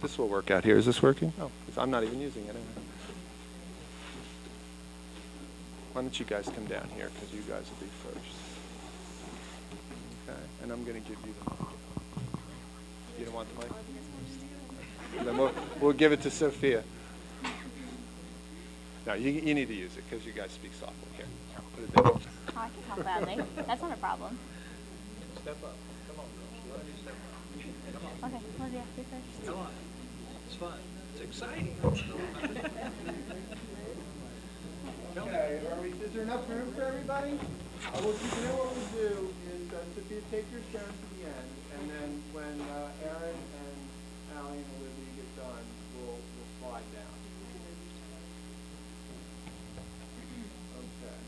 This will work out here. Is this working? Oh, I'm not even using it. Why don't you guys come down here, because you guys will be first. Okay, and I'm going to give you the mic. You don't want the mic? And then we'll give it to Sophia. No, you need to use it, because you guys speak softly. Here, put it there. Oh, I can talk loudly. That's not a problem. Step up. Come on, girls. Why don't you step up? Come on. Okay, Olivia, you first. Come on. It's fun. It's exciting. Okay, is there enough room for everybody? What we'll do is, Sophia, take your turn to the end, and then when Aaron and Allie and Olivia get done, we'll slide down. Okay.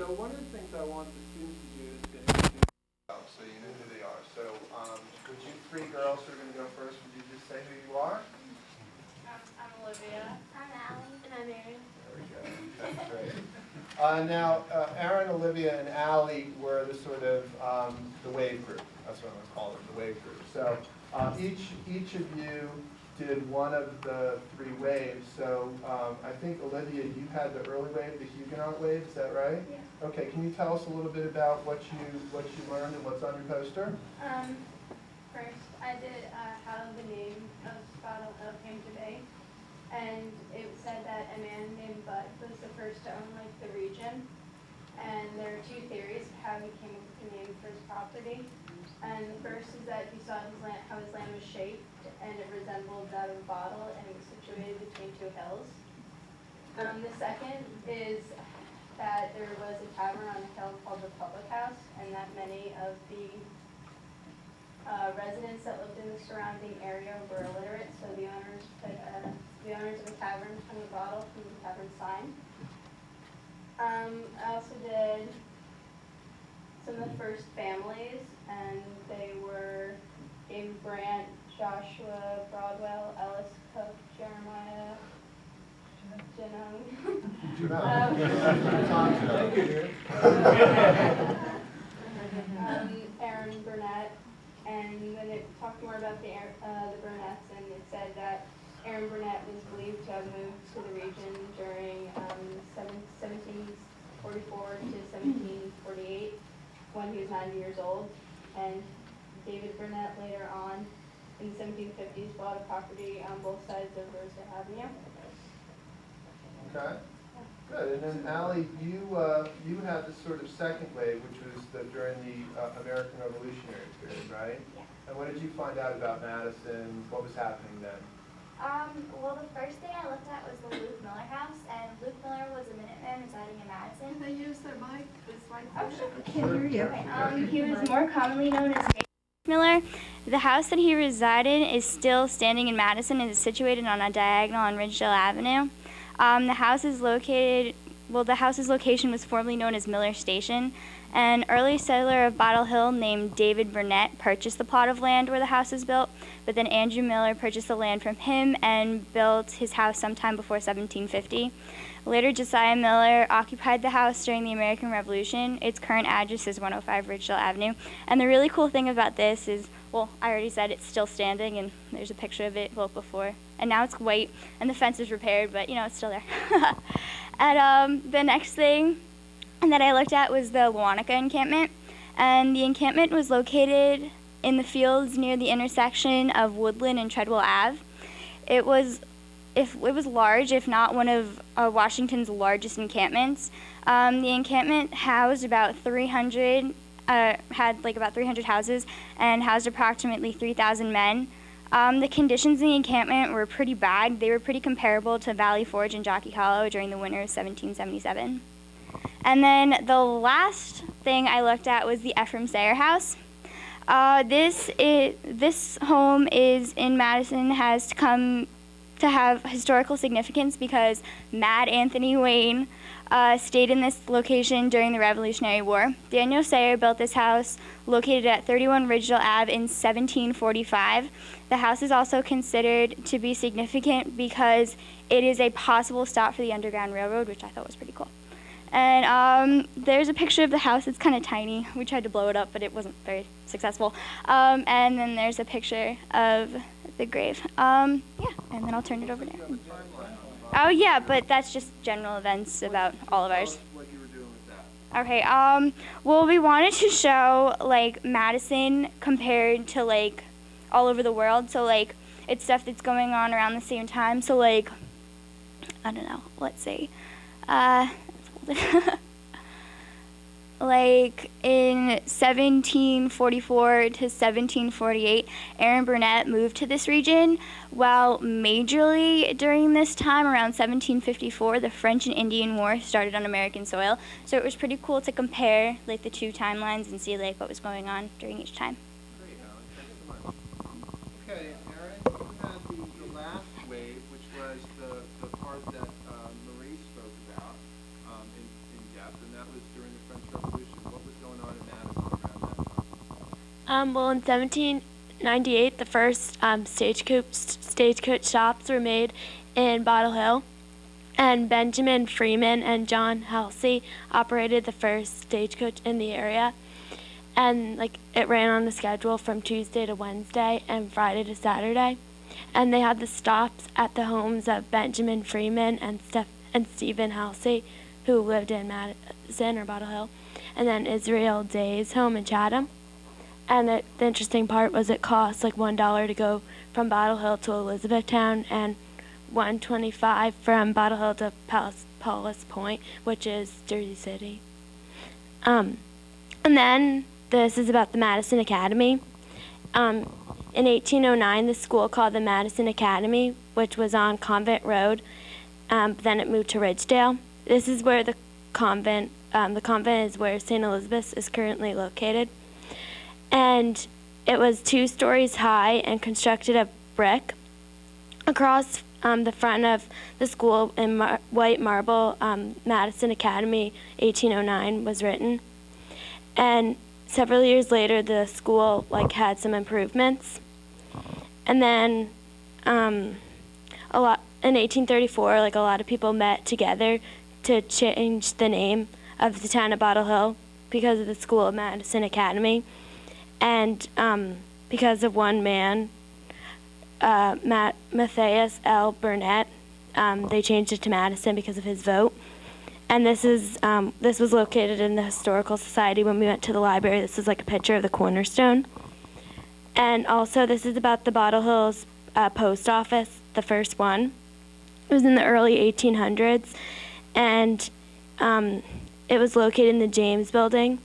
So one of the things I want the students to do is to introduce themselves, so you know who they are. So would you three girls who are going to go first, would you just say who you are? I'm Olivia. I'm Allie. And I'm Erin. There we go. That's great. Now, Aaron, Olivia, and Allie were the sort of the wave group. That's what I'm going to call it, the wave group. So each of you did one of the three waves. So I think, Olivia, you had the early wave, the Huguenot wave. Is that right? Yeah. Okay. Can you tell us a little bit about what you learned and what's on your poster? First, I did how the name of Bottle Hill came to be. And it said that a man named Bud was the first to own the region. And there are two theories of how he came up with the name for his property. And the first is that he saw how his land was shaped, and it resembled that of a bottle, and it was situated between two hills. The second is that there was a tavern on a hill called the Public House, and that many of the residents that lived in the surrounding area were illiterate, so the owners put the owners of the tavern on the bottle from the tavern sign. I also did some of the first families, and they were David Brandt, Joshua Broadwell, Ellis Cook, Jeremiah Aaron Burnett, and then it talked more about the Burnett's, and it said that Aaron Burnett was believed to have moved to the region during 1744 to 1748 when he was 90 years old, and David Burnett later on in the 1750s bought a property on both sides of Rosedale Avenue. Okay. Good. And then, Allie, you had the sort of second wave, which was during the American Revolutionary period, right? Yeah. And what did you find out about Madison? What was happening then? Well, the first thing I looked at was the Luke Miller house, and Luke Miller was a Minuteman residing in Madison. Can they use their mic? It's right Oh, there. sure. I can't hear you. Okay, he was more commonly known as Miller. The house that he resided is still standing in Madison and is situated on a diagonal on Ridgedale Avenue. The house's location was formerly known as Miller Station. An early settler of Bottle Hill named David Burnett purchased the plot of land where the house was built, but then Andrew Miller purchased the land from him and built his house sometime before 1750. Later, Josiah Miller occupied the house during the American Revolution. Its current address is 105 Ridgedale Avenue. And the really cool thing about this is, well, I already said it's still standing, and there's a picture of it built before. And now it's white, and the fence is repaired, but, it's still there. And the next thing that I looked at was the Lewanika encampment. And the encampment was located in the fields near the intersection of Woodland and Treadwell Ave. It was large, if not one of Washington's largest encampments. The encampment housed about 300, had about 300 houses, and housed approximately 3,000 men. The conditions in the encampment were pretty bad. They were pretty comparable to Valley Forge and Jockey Hollow during the winter of 1777. And then the last thing I looked at was the Ephraim Sayre House. This home is in Madison, has come to have historical significance because Mad Anthony Wayne stayed in this location during the Revolutionary War. Daniel Sayre built this house located at 31 Ridgedale Ave in 1745. The house is also considered to be significant because it is a possible stop for the Underground Railroad, which I thought was pretty cool. And there's a picture of the house. It's kind of tiny. We tried to blow it up, but it wasn't very successful. And then there's a picture of the grave. Yeah, and then I'll turn it over to Aaron. Oh yeah, but that's just general events about all of ours. What you were doing with that. Okay, well, we wanted to show, like, Madison compared to, like, all over the world. So, like, it's stuff that's going on around the same time. So, like, I don't know, let's see. Like, in 1744 to 1748, Aaron Burnett moved to this region, while majorly during this time, around 1754, the French and Indian War started on American soil. So it was pretty cool to compare, like, the two timelines and see, like, what was going on during each time. Great, Alan. Thanks so much. Okay, Aaron, you had the last wave, which was the part that Marie spoke about in depth, and that was during the French Revolution. What was going on in Madison around that time? Well, in 1798, the first stagecoach stops were made in Bottle Hill, and Benjamin Freeman and John Halsey operated the first stagecoach in the area. And like it ran on the schedule from Tuesday to Wednesday and Friday to Saturday. And they had the stops at the homes of Benjamin Freeman and Stephen Halsey, who lived in Madison or Bottle Hill, and then Israel Day's home in Chatham. And the interesting part was it cost like $1 to go from Bottle Hill to Elizabethtown, and $1.25 from Bottle Hill to Paulus Point, which is Jersey City. And then this is about the Madison Academy. In 1809, the school called the Madison Academy, which was on Convent Road. Then it moved to Ridgedale. This is where the convent is where St. Elizabeth's is currently located. And it was 2 stories high and constructed of brick. Across the front of the school in white marble, Madison Academy 1809 was written. And several years later, the school had some improvements. And then in 1834, a lot of people met together to change the name of the town of Bottle Hill because of the school of Madison Academy. And because of one man, Matthias L. Burnett, they changed it to Madison because of his vote. And this was located in the Historical Society. When we went to the library, this is like a picture of the cornerstone. And also, this is about the Bottle Hills post office, the first one. It was in the early 1800s, and it was located in the James Building.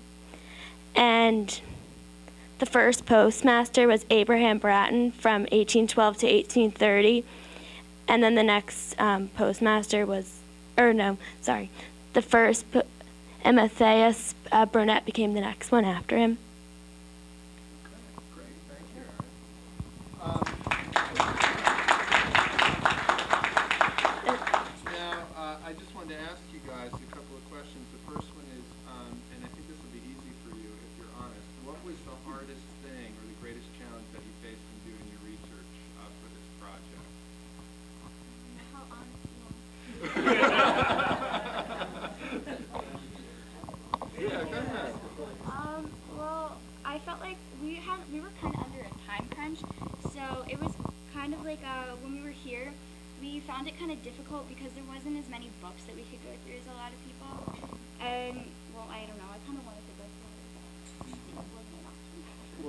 And the first postmaster was Abraham Bratton from 1812 to 1830. And then the next postmaster was, the first, and Matthias Burnett became the next one after him. Great, thank you, Aaron. Now, I just wanted to ask you guys a couple of questions. The first one is, and I think this will be easy for you if you're honest, what was the hardest thing or the greatest challenge that you faced in doing your research for this project? How honest you are. Yeah, go ahead. Well, I felt like we were kind of under a time crunch, so it was kind of like when we were here, we found it kind of difficult because there wasn't as many books that we could go through as a lot of people. And well, I don't know, I kind of wanted to go through it, but it wasn't